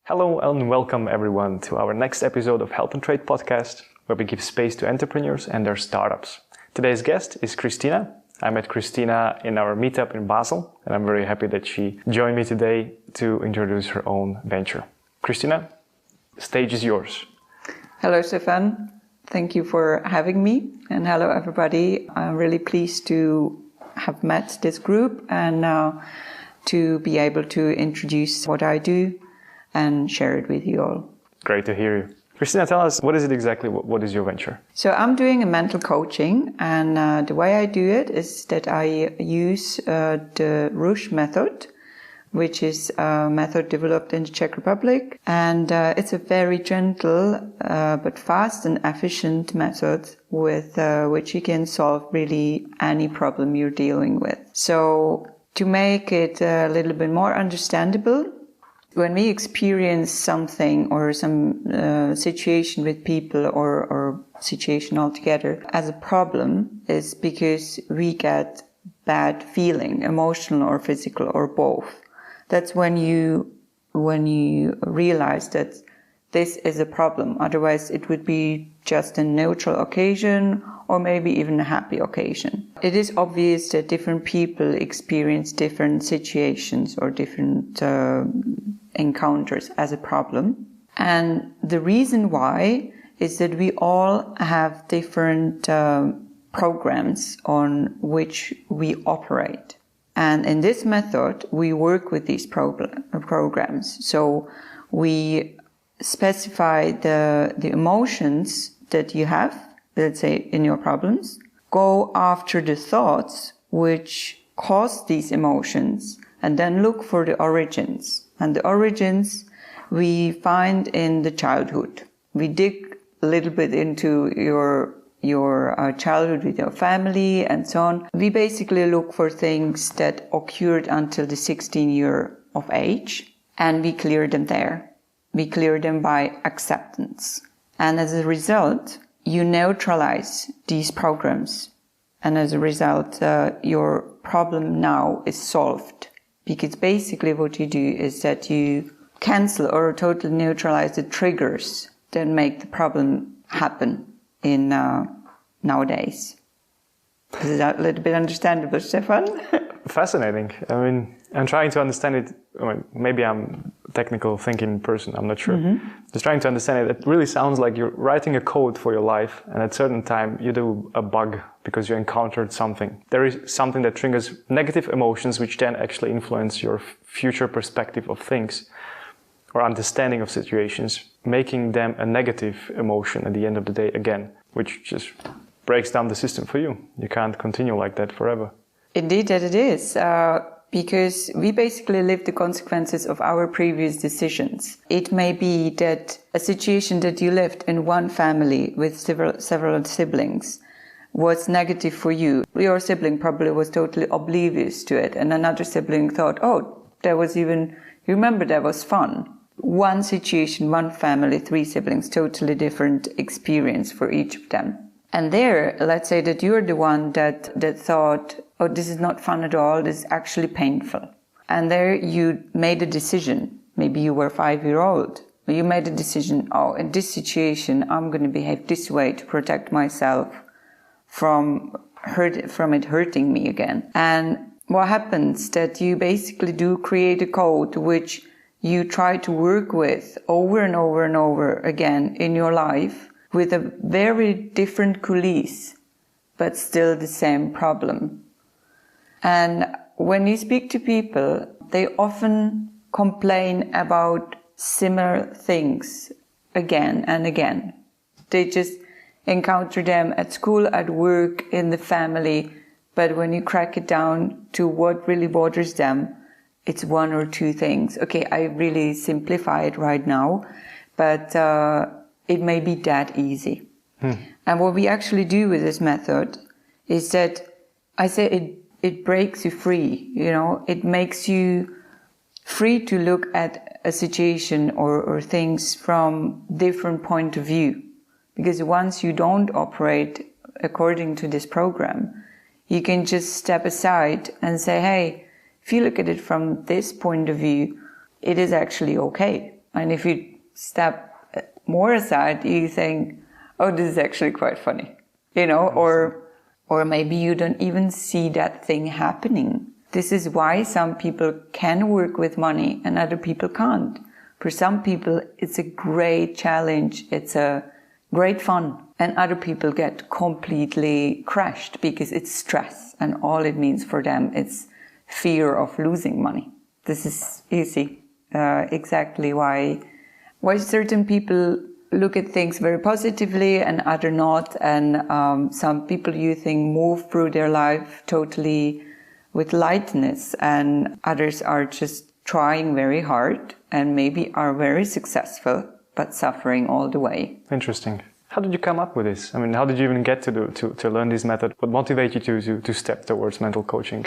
Hello and welcome everyone to our next episode of Help and Trade podcast, where we give space to entrepreneurs and their startups. Today's guest is Kristyna. I met Kristyna in our meetup in Basel, and I'm very happy that she joined me today to introduce her own venture. Kristyna, the stage is yours. Hello, Stefan. Thank you for having me, and hello everybody. I'm really pleased to have met this group and to be able to introduce what I do and share it with you all. Great to hear you. Kristyna, tell us, what is it exactly? What is your venture? So I'm doing a mental coaching, and the way I do it is that I use the Kuruc method, which is a method developed in the Czech Republic. And it's a very gentle but fast and efficient method with which you can solve really any problem you're dealing with. So to make it a little bit more understandable, when we experience something or some situation with people or situation altogether as a problem, is because we get bad feeling, emotional or physical or both. That's when you realize that this is a problem. Otherwise, it would be just a neutral occasion or maybe even a happy occasion. It is obvious that different people experience different situations or different encounters as a problem. And the reason why is that we all have different programs on which we operate. And in this method, we work with these programs. So we specify the emotions that you have, let's say in your problems, go after the thoughts which cause these emotions, and then look for the origins. And the origins we find in the childhood. We dig a little bit into your childhood with your family and so on. We basically look for things that occurred until the 16 year of age, and we clear them there. We clear them by acceptance. And as a result, you neutralize these programs. And as a result, your problem now is solved. Because basically what you do is that you cancel or totally neutralize the triggers that make the problem happen in nowadays. Is that a little bit understandable, Stefan? Fascinating. I mean, I'm trying to understand it. Maybe I'm a technical thinking person, I'm not sure. Mm-hmm. Just trying to understand it. It really sounds like you're writing a code for your life, and at a certain time you do a bug because you encountered something. There is something that triggers negative emotions, which then actually influence your future perspective of things or understanding of situations, making them a negative emotion at the end of the day again, which just breaks down the system for you. You can't continue like that forever. Indeed that it is, because we basically live the consequences of our previous decisions. It may be that a situation that you lived in one family with several siblings was negative for you. Your sibling probably was totally oblivious to it, and another sibling thought, oh, that was fun. One situation, one family, 3 siblings, totally different experience for each of them. And there, let's say that you're the one that thought, oh, this is not fun at all, this is actually painful. And there you made a decision. Maybe you were 5-year-old. You made a decision, oh, in this situation, I'm going to behave this way to protect myself from it hurting me again. And what happens that you basically do create a code which you try to work with over and over and over again in your life, with a very different coulisse, but still the same problem. And when you speak to people, they often complain about similar things again and again. They just encounter them at school, at work, in the family, but when you crack it down to what really bothers them, it's 1 or 2 things. Okay, I really simplify it right now, but it may be that easy. And what we actually do with this method is that I say it breaks you free, it makes you free to look at a situation or things from different point of view. Because once you don't operate according to this program, you can just step aside and say, hey, if you look at it from this point of view, it is actually okay. And if you step more aside, you think, oh, this is actually quite funny, or maybe you don't even see that thing happening. This is why some people can work with money and other people can't. For some people, it's a great challenge. It's a great fun. And other people get completely crushed because it's stress. And all it means for them is fear of losing money. This is easy. Exactly why certain people look at things very positively and other not. And some people, you think, move through their life totally with lightness, and others are just trying very hard and maybe are very successful, but suffering all the way. Interesting. How did you come up with this? I mean, how did you even get to learn this method? What motivated you to step towards mental coaching?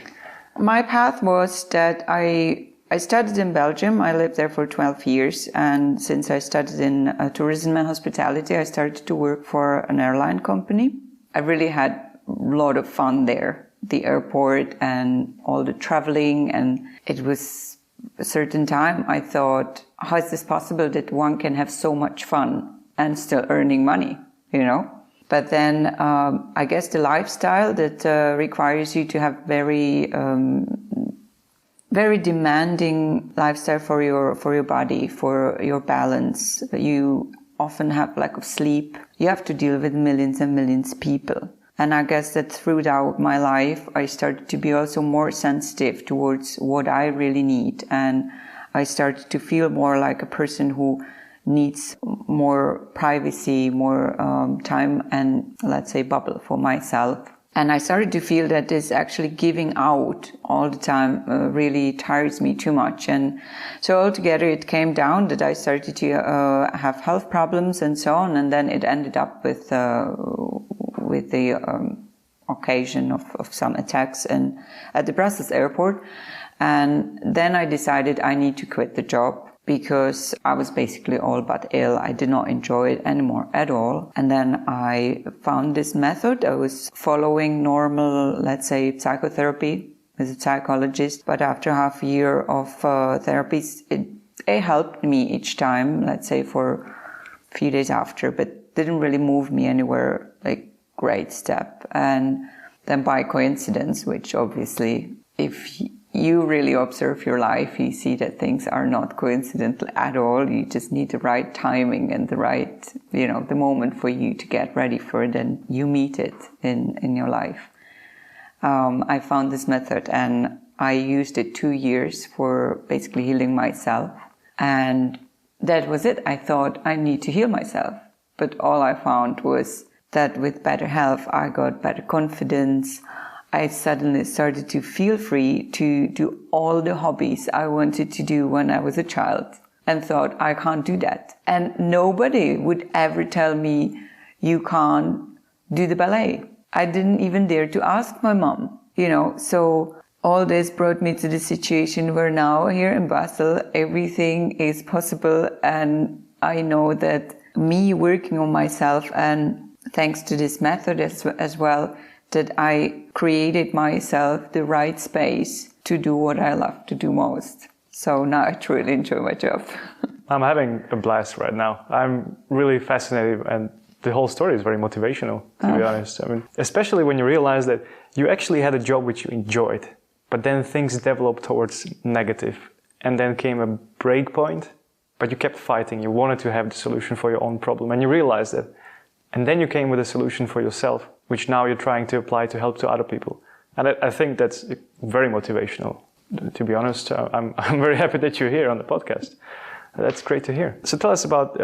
My path was that I studied in Belgium. I lived there for 12 years. And since I studied in tourism and hospitality, I started to work for an airline company. I really had a lot of fun there. The airport and all the traveling. And it was a certain time I thought, how is this possible that one can have so much fun and still earning money, But then I guess the lifestyle that requires you to have very demanding lifestyle for your body, for your balance. You often have lack of sleep. You have to deal with millions and millions of people. And I guess that throughout my life, I started to be also more sensitive towards what I really need. And I started to feel more like a person who needs more privacy, more time and, let's say, bubble for myself. And I started to feel that this actually giving out all the time really tires me too much. And so altogether it came down that I started to have health problems and so on. And then it ended up with the occasion of some attacks at the Brussels airport. And then I decided I need to quit the job, because I was basically all but ill. I did not enjoy it anymore at all. And then I found this method. I was following normal, let's say, psychotherapy with a psychologist. But after half a year of therapies, it helped me each time, let's say, for a few days after, but didn't really move me anywhere, like, great step. And then by coincidence, which obviously, if you really observe your life, you see that things are not coincidental at all. You just need the right timing and the right, the moment for you to get ready for it, and you meet it in your life. I found this method and I used it 2 years for basically healing myself. And that was it. I thought I need to heal myself. But all I found was that with better health, I got better confidence. I suddenly started to feel free to do all the hobbies I wanted to do when I was a child, and thought, I can't do that. And nobody would ever tell me, you can't do the ballet. I didn't even dare to ask my mom, So all this brought me to the situation where now here in Basel, everything is possible. And I know that me working on myself, and thanks to this method as well, that I created myself the right space to do what I love to do most. So now I truly enjoy my job. I'm having a blast right now. I'm really fascinated, and the whole story is very motivational, to be honest. I mean, especially when you realize that you actually had a job which you enjoyed, but then things developed towards negative, and then came a break point, but you kept fighting. You wanted to have the solution for your own problem, and you realized that. And then you came with a solution for yourself, which now you're trying to apply to help to other people. And I think that's very motivational, to be honest. I'm very happy that you're here on the podcast. That's great to hear. So tell us about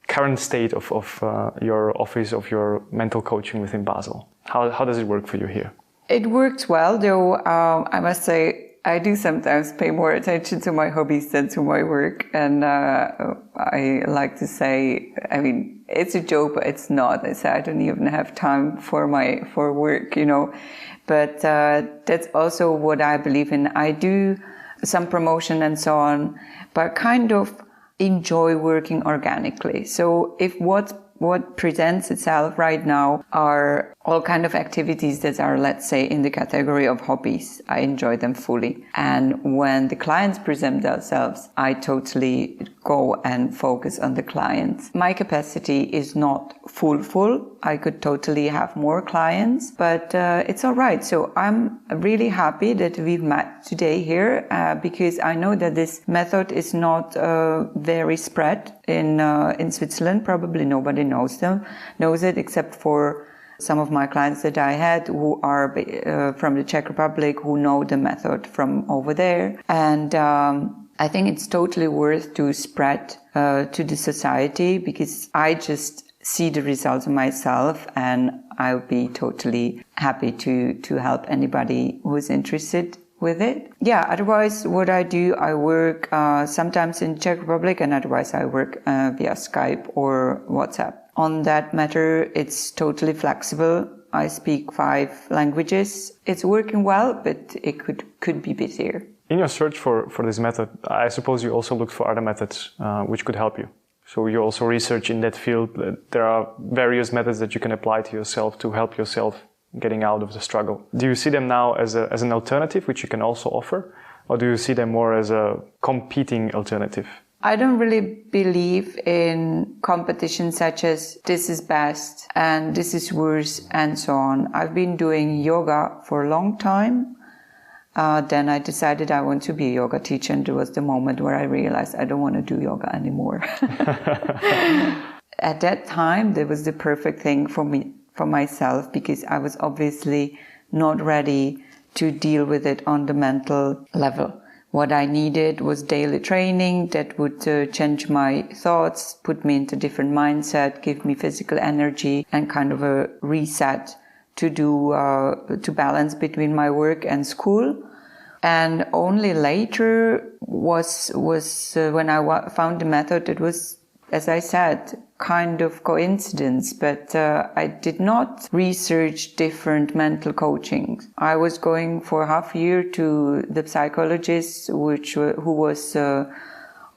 current state of your office, of your mental coaching within Basel. How does it work for you here? It works well, though I must say I do sometimes pay more attention to my hobbies than to my work. And I like to say, it's a joke, but it's not. I say I don't even have time for work, But that's also what I believe in. I do some promotion and so on, but kind of enjoy working organically. So if what presents itself right now are all kind of activities that are, let's say, in the category of hobbies. I enjoy them fully. And when the clients present themselves, I totally go and focus on the clients. My capacity is not full. I could totally have more clients, but it's all right. So I'm really happy that we've met today here because I know that this method is not very spread in Switzerland. Probably nobody knows it except for some of my clients that I had who are from the Czech Republic, who know the method from over there. And I think it's totally worth to spread to the society because I just see the results myself, and I'll be totally happy to help anybody who's interested with it. Yeah, otherwise what I do, I work sometimes in Czech Republic, and otherwise I work via Skype or WhatsApp. On that matter, it's totally flexible. I speak 5 languages. It's working well, but it could be busier. In your search for this method, I suppose you also looked for other methods which could help you. So you also research in that field. There are various methods that you can apply to yourself to help yourself getting out of the struggle. Do you see them now as an alternative which you can also offer? Or do you see them more as a competing alternative? I don't really believe in competition such as this is best and this is worse and so on. I've been doing yoga for a long time. Then I decided I want to be a yoga teacher, and it was the moment where I realized I don't want to do yoga anymore. At that time, that was the perfect thing for me, for myself, because I was obviously not ready to deal with it on the mental level. What I needed was daily training that would change my thoughts, put me into a different mindset, give me physical energy, and kind of a reset to balance between my work and school. And only later was when I found the method. It was, as I said, kind of coincidence, but I did not research different mental coachings. I was going for half a year to the psychologist, who was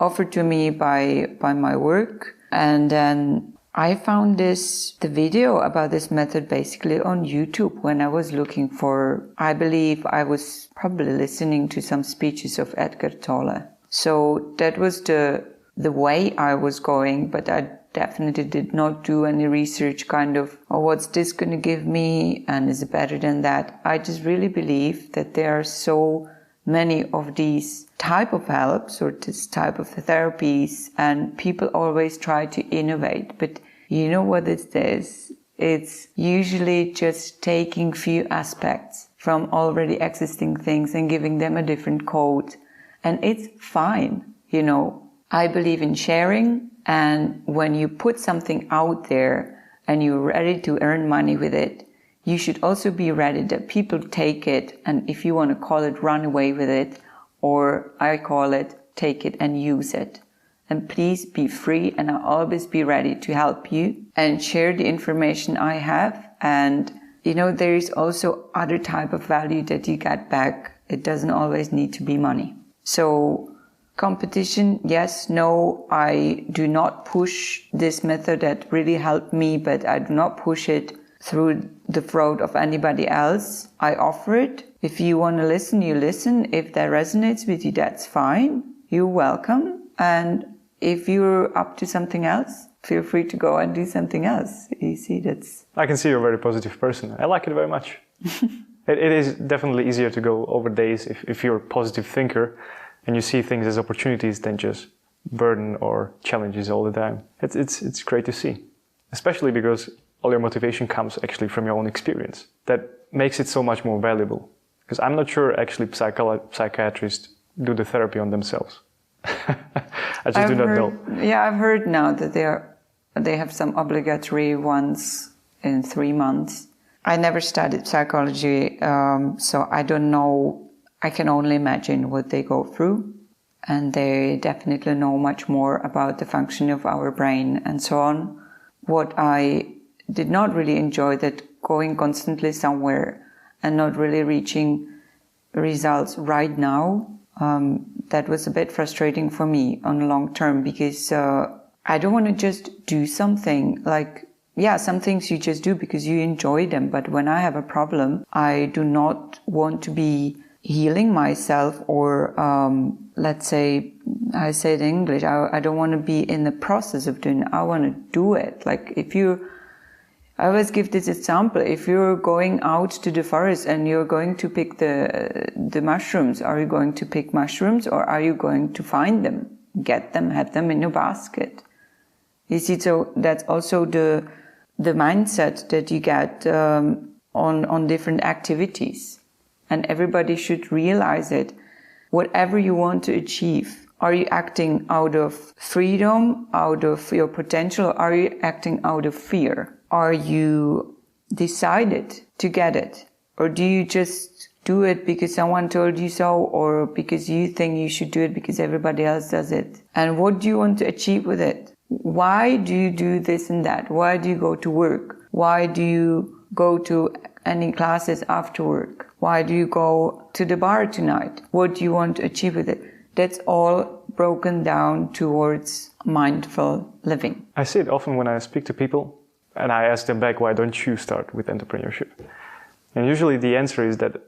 offered to me by my work, and then I found the video about this method basically on YouTube when I was looking for, I believe I was probably listening to some speeches of Edgar Tolle. So that was the way I was going, but I definitely did not do any research kind of, oh, what's this going to give me? And is it better than that? I just really believe that there are so many of these type of helps or this type of therapies, and people always try to innovate. But you know what it is? It's usually just taking few aspects from already existing things and giving them a different code. And it's fine, you know. I believe in sharing, and when you put something out there and you're ready to earn money with it, you should also be ready that people take it, and if you want to call it run away with it, or I call it take it and use it. And please be free, and I'll always be ready to help you and share the information I have. And, you know, there is also other type of value that you get back. It doesn't always need to be money. So competition, yes, no, I do not push this method that really helped me, but I do not push it through the throat of anybody else. I offer it. If you want to listen, you listen. If that resonates with you, that's fine. You're welcome. And if you're up to something else, feel free to go and do something else. You see, I can see you're a very positive person. I like it very much. It is definitely easier to go over days if you're a positive thinker and you see things as opportunities than just burden or challenges all the time. It's great to see, especially because all your motivation comes actually from your own experience. That makes it so much more valuable. Because I'm not sure actually psychiatrists do the therapy on themselves. I just do not know. Yeah, I've heard now that they have some obligatory ones in 3 months. I never studied psychology, so I don't know. I can only imagine what they go through. And they definitely know much more about the function of our brain and so on. What I did not really enjoy, that going constantly somewhere and not really reaching results right now, that was a bit frustrating for me on long term, because I don't want to just do something like, some things you just do because you enjoy them. But when I have a problem, I do not want to be healing myself or, let's say, I say it in English, I don't want to be in the process of doing it. I want to do it. Like I always give this example. If you're going out to the forest and you're going to pick the mushrooms, are you going to pick mushrooms or are you going to find them, get them, have them in your basket? You see, so that's also the mindset that you get on different activities. And everybody should realize it. Whatever you want to achieve, are you acting out of freedom, out of your potential, or are you acting out of fear? Are you decided to get it? Or do you just do it because someone told you so, or because you think you should do it because everybody else does it? And what do you want to achieve with it? Why do you do this and that? Why do you go to work? Why do you go to any classes after work? Why do you go to the bar tonight? What do you want to achieve with it? That's all broken down towards mindful living. I see it often when I speak to people and I ask them back, why don't you start with entrepreneurship? And usually the answer is that,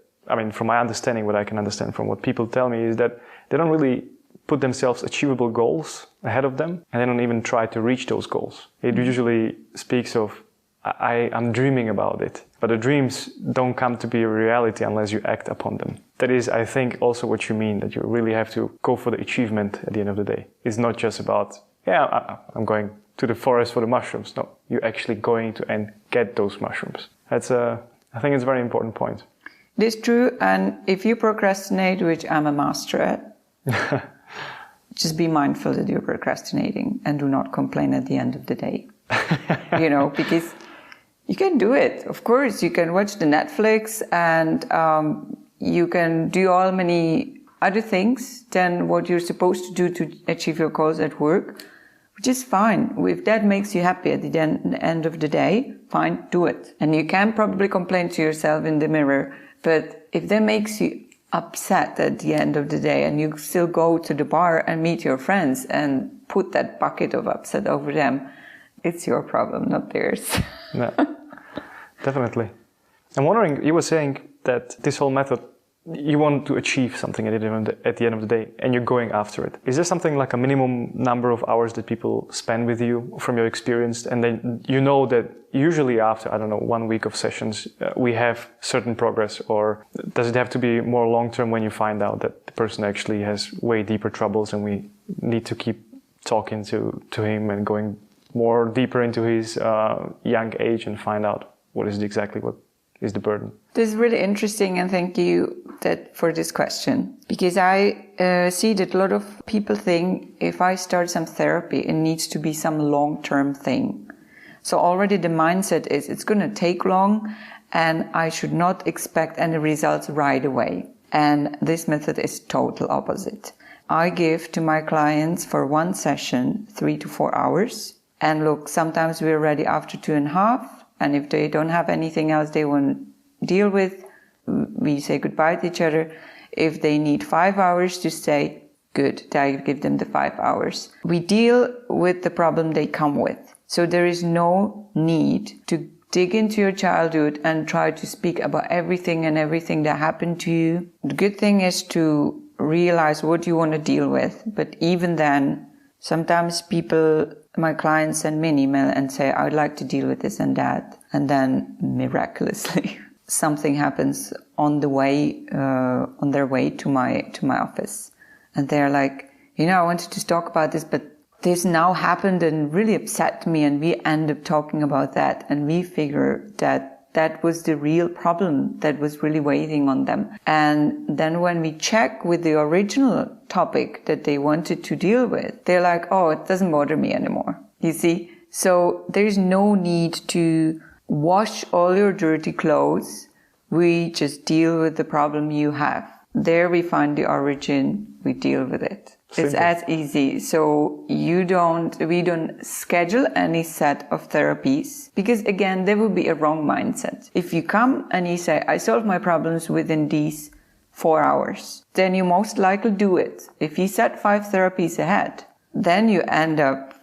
from my understanding, what I can understand from what people tell me is that they don't really put themselves achievable goals ahead of them, and they don't even try to reach those goals. It usually speaks of, I'm dreaming about it. But the dreams don't come to be a reality unless you act upon them. That is, I think, also what you mean, that you really have to go for the achievement at the end of the day. It's not just about, I'm going to the forest for the mushrooms. No, you're actually going to and get those mushrooms. I think it's a very important point. This is true, and if you procrastinate, which I'm a master at, just be mindful that you're procrastinating and do not complain at the end of the day. Because you can do it. Of course, you can watch the Netflix and you can do all many other things than what you're supposed to do to achieve your goals at work, which is fine. If that makes you happy at the end of the day, fine, do it. And you can probably complain to yourself in the mirror, but if that makes you upset at the end of the day and you still go to the bar and meet your friends and put that bucket of upset over them, it's your problem, not theirs. Yeah, definitely. I'm wondering, you were saying that this whole method, you want to achieve something at the end of the day and you're going after it. Is there something like a minimum number of hours that people spend with you from your experience? And then you know that usually after, 1 week of sessions, we have certain progress, or does it have to be more long-term when you find out that the person actually has way deeper troubles and we need to keep talking to him and going more deeper into his young age and find out what is the burden? This is really interesting, and thank you for this question, because I see that a lot of people think if I start some therapy, it needs to be some long-term thing. So already the mindset is it's going to take long and I should not expect any results right away. And this method is total opposite. I give to my clients for one session 3 to 4 hours. And look, sometimes we're ready after 2.5. And if they don't have anything else they want to deal with, we say goodbye to each other. If they need 5 hours to stay, good, I give them the 5 hours. We deal with the problem they come with. So there is no need to dig into your childhood and try to speak about everything that happened to you. The good thing is to realize what you want to deal with. But even then, sometimes my clients send me an email and say, I would like to deal with this and that. And then miraculously, something happens on their way to my office. And they're like, I wanted to talk about this, but this now happened and really upset me. And we end up talking about that. And we figure that was the real problem that was really weighing on them. And then when we check with the original topic that they wanted to deal with, they're like, oh, it doesn't bother me anymore. You see? So there's no need to wash all your dirty clothes. We just deal with the problem you have. There we find the origin. We deal with it. It's as easy. So we don't schedule any set of therapies, because again, there will be a wrong mindset. If you come and you say, I solve my problems within these 4 hours, then you most likely do it. If you set 5 therapies ahead, then you end up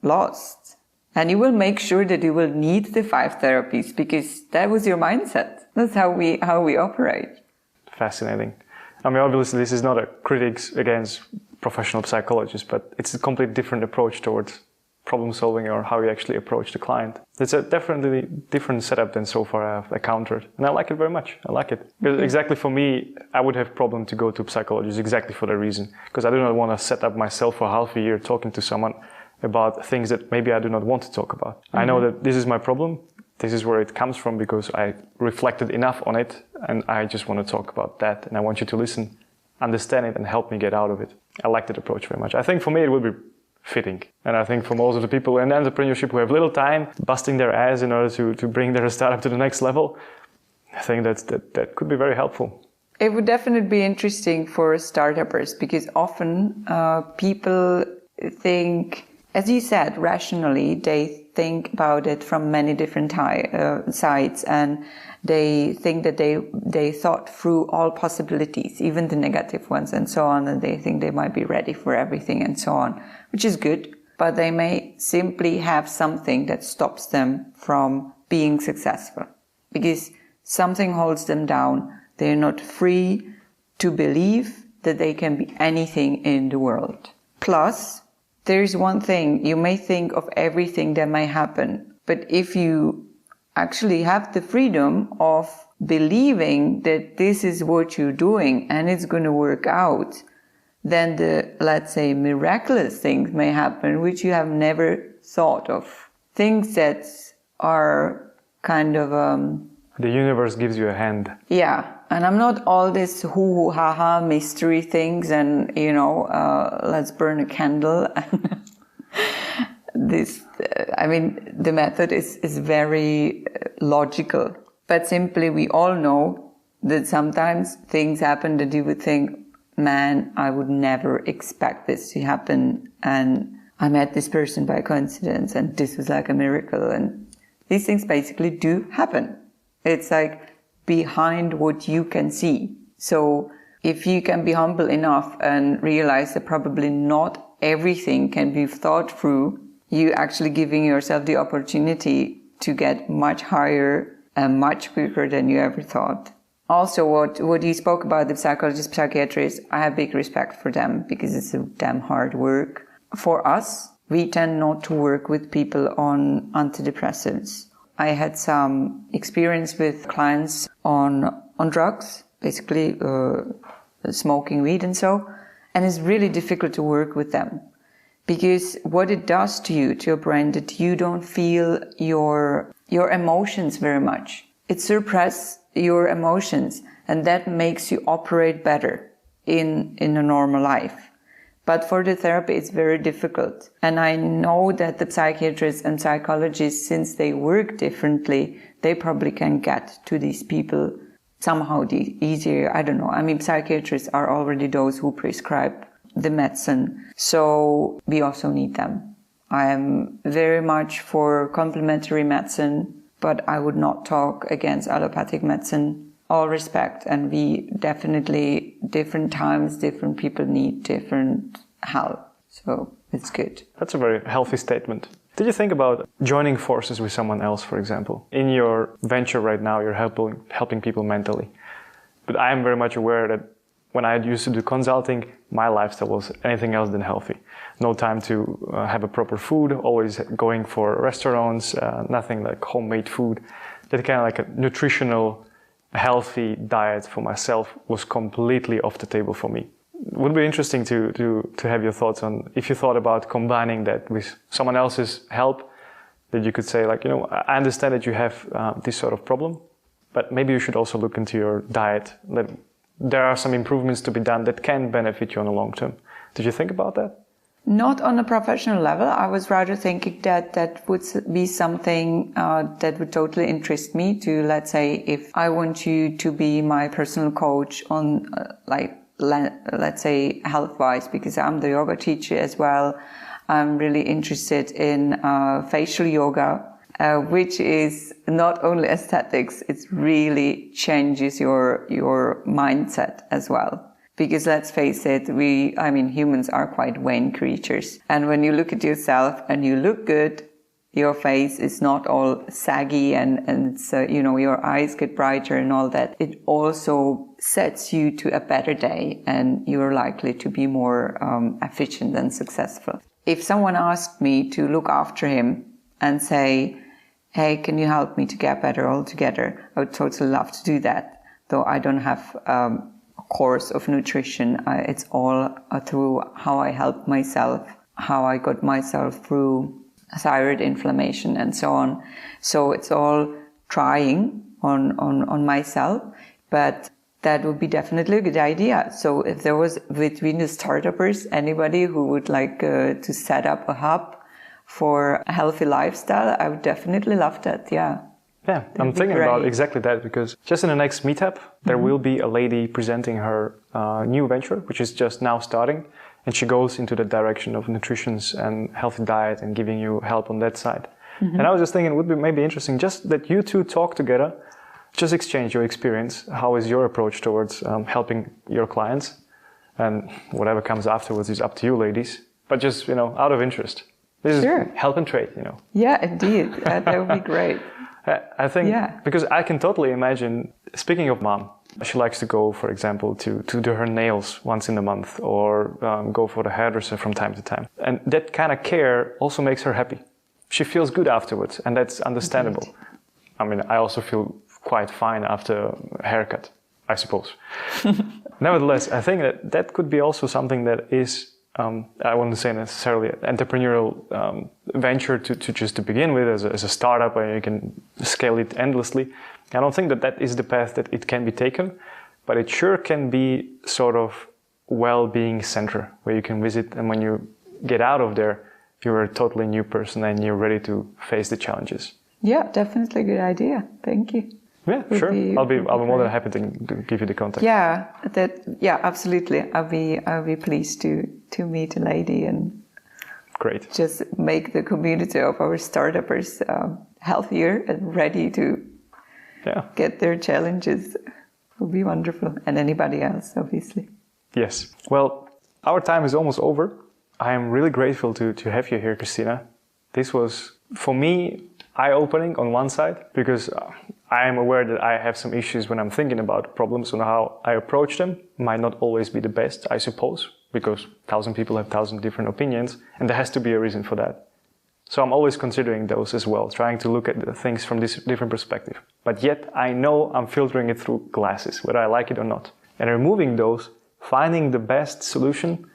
lost. And you will make sure that you will need the 5 therapies because that was your mindset. That's how we operate. Fascinating. I mean, obviously, this is not a critiques against professional psychologists, but it's a completely different approach towards problem solving or how you actually approach the client. It's a definitely different setup than so far I've encountered. And I like it very much. I like it. Because exactly for me, I would have problem to go to psychologists exactly for that reason. Because I do not want to set up myself for half a year talking to someone about things that maybe I do not want to talk about. I know that this is my problem. This is where it comes from because I reflected enough on it and I just want to talk about that. And I want you to listen, understand it and help me get out of it. I like that approach very much. I think for me it would be fitting. And I think for most of the people in entrepreneurship who have little time, busting their ass in order to bring their startup to the next level, I think that could be very helpful. It would definitely be interesting for startuppers because often people think, as you said, rationally, they think about it from many different sides and they think that they thought through all possibilities, even the negative ones and so on, and they think they might be ready for everything and so on, which is good, but they may simply have something that stops them from being successful because something holds them down. They're not free to believe that they can be anything in the world. Plus, there's one thing, you may think of everything that may happen, but if you actually have the freedom of believing that this is what you're doing and it's going to work out, then the, let's say, miraculous things may happen which you have never thought of. Things that are kind of... the universe gives you a hand. Yeah, and I'm not all this hoo-hoo, ha-ha mystery things and, let's burn a candle. The method is very logical. But simply we all know that sometimes things happen that you would think, man, I would never expect this to happen. And I met this person by coincidence and this was like a miracle. And these things basically do happen. It's like behind what you can see. So if you can be humble enough and realize that probably not everything can be thought through, you actually giving yourself the opportunity to get much higher and much quicker than you ever thought. Also, what you spoke about, the psychologists, psychiatrists, I have big respect for them because it's a damn hard work. For us, we tend not to work with people on antidepressants. I had some experience with clients on drugs, basically smoking weed and so, and it's really difficult to work with them because what it does to you, to your brain, that you don't feel your emotions very much. It suppresses your emotions and that makes you operate better in a normal life. But for the therapy, it's very difficult. And I know that the psychiatrists and psychologists, since they work differently, they probably can get to these people somehow easier. I don't know. I mean, psychiatrists are already those who prescribe the medicine. So we also need them. I am very much for complementary medicine, but I would not talk against allopathic medicine. All respect, and we definitely, different times, different people need different help. So it's good. That's a very healthy statement. Did you think about joining forces with someone else, for example? In your venture right now, you're helping people mentally. But I am very much aware that when I used to do consulting, my lifestyle was anything else than healthy. No time to have a proper food, always going for restaurants, nothing like homemade food. That kind of like a nutritional, healthy diet for myself was completely off the table for me. It would be interesting to have your thoughts on if you thought about combining that with someone else's help, that you could say like, I understand that you have this sort of problem, but maybe you should also look into your diet. That there are some improvements to be done that can benefit you on the long term. Did you think about that? Not on a professional level. I was rather thinking that would be something that would totally interest me to, let's say, if I want you to be my personal coach on, let's say, health-wise, because I'm the yoga teacher as well. I'm really interested in facial yoga, which is not only aesthetics, it really changes your mindset as well. Because let's face it, humans are quite vain creatures. And when you look at yourself and you look good, your face is not all saggy and it's, your eyes get brighter and all that. It also sets you to a better day and you're likely to be more efficient and successful. If someone asked me to look after him and say, hey, can you help me to get better altogether? I would totally love to do that. Though I don't have a course of nutrition. It's all through how I help myself, how I got myself through thyroid inflammation and so on. So it's all trying on myself, but that would be definitely a good idea. So if there was between the startuppers anybody who would like to set up a hub for a healthy lifestyle, I would definitely love that. Yeah. Yeah, I'm thinking about exactly that, because just in the next meetup, there will be a lady presenting her new venture, which is just now starting. And she goes into the direction of nutrition and healthy diet and giving you help on that side. And I was just thinking it would be maybe interesting just that you two talk together, just exchange your experience. How is your approach towards helping your clients? And whatever comes afterwards is up to you, ladies. But just, out of interest. This is help and trade, Yeah, indeed. That would be great. I think, because I can totally imagine, speaking of mom, she likes to go, for example, to do her nails once in a month or go for the hairdresser from time to time. And that kind of care also makes her happy. She feels good afterwards, and that's understandable. Indeed. I also feel quite fine after a haircut, I suppose. Nevertheless, I think that could be also something that is, I wouldn't say necessarily an entrepreneurial venture to begin with as a startup where you can scale it endlessly. I don't think that is the path that it can be taken, but it sure can be sort of well-being center where you can visit, and when you get out of there, you're a totally new person and you're ready to face the challenges. Yeah, definitely a good idea. Thank you. Yeah, sure. I'll be more than happy to give you the contact. Yeah, absolutely. I'll be pleased to meet a lady and great. Just make the community of our startuppers healthier and ready to get their challenges. It would be wonderful. And anybody else, obviously. Yes. Well, our time is almost over. I am really grateful to have you here, Kristyna. This was, for me, eye-opening on one side, because I am aware that I have some issues when I'm thinking about problems, and how I approach them might not always be the best, I suppose, because 1,000 people have 1,000 different opinions, and there has to be a reason for that. So I'm always considering those as well, trying to look at the things from this different perspective. But yet I know I'm filtering it through glasses, whether I like it or not. And removing those, finding the best solution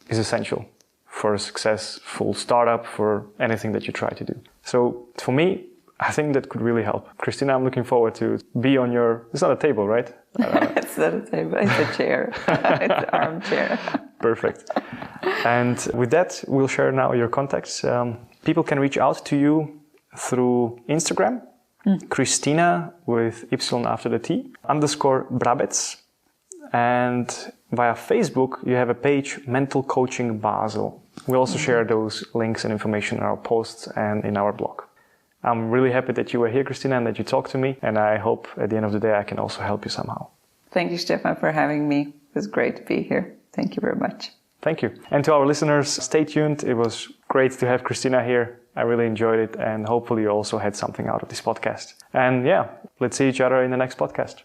is essential for a successful startup, for anything that you try to do. So for me, I think that could really help. Kristyna, I'm looking forward to be on your... It's not a table, right? It's not a table, it's a chair. It's an armchair. Perfect. And with that, we'll share now your contacts. People can reach out to you through Instagram, Kristyna with Y after the T, _Brabec. And via Facebook, you have a page, Mental Coaching Basel. We also share those links and information in our posts and in our blog. I'm really happy that you were here, Kristyna, and that you talked to me. And I hope at the end of the day, I can also help you somehow. Thank you, Stefan, for having me. It was great to be here. Thank you very much. Thank you. And to our listeners, stay tuned. It was great to have Kristyna here. I really enjoyed it. And hopefully you also had something out of this podcast. And let's see each other in the next podcast.